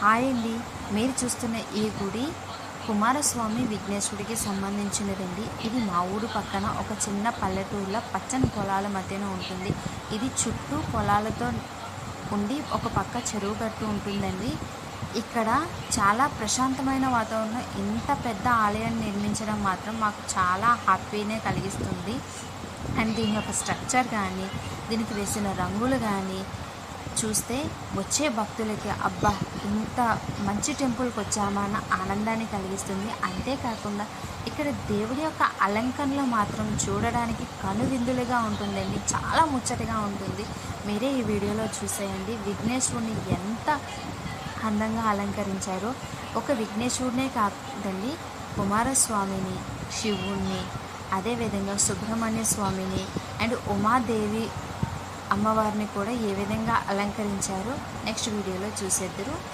Hi అండి, మీరు చూస్తున్న ఈ గుడి కుమారస్వామి విఘ్నేశ్వరుడికి సంబంధించినదండి. ఇది మా ఊరు పక్కన ఒక చిన్న పల్లెటూరులో పచ్చని పొలాల మధ్యన ఉంటుంది. ఇది చుట్టూ పొలాలతో ఉండి ఒక పక్క చెరువు గట్టు ఉంటుందండి. ఇక్కడ చాలా ప్రశాంతమైన వాతావరణం. ఇంత పెద్ద ఆలయాన్ని నిర్మించడం మాత్రం మాకు చాలా హ్యాపీనే కలిగిస్తుంది. అండ్ దీని యొక్క స్ట్రక్చర్ కానీ, దీనికి వేసిన రంగులు కానీ చూస్తే వచ్చే భక్తులకి అబ్బా ఇంత మంచి టెంపుల్కి వచ్చామా అన్న ఆనందాన్ని కలిగిస్తుంది. అంతేకాకుండా ఇక్కడ దేవుడి యొక్క అలంకరణలో మాత్రం చూడడానికి కనువిందులుగా ఉంటుందండి. చాలా ముచ్చటగా ఉంటుంది. మీరే ఈ వీడియోలో చూసేయండి విఘ్నేశ్వరుని ఎంత అందంగా అలంకరించారో. ఒక విఘ్నేశ్వరునే కాదండి, కుమారస్వామిని, శివుణ్ణి, అదేవిధంగా సుబ్రహ్మణ్య స్వామిని అండ్ ఉమాదేవి అమ్మవారిని కూడా ఏ విధంగా అలంకరించారో నెక్స్ట్ వీడియోలో చూసేద్దరు.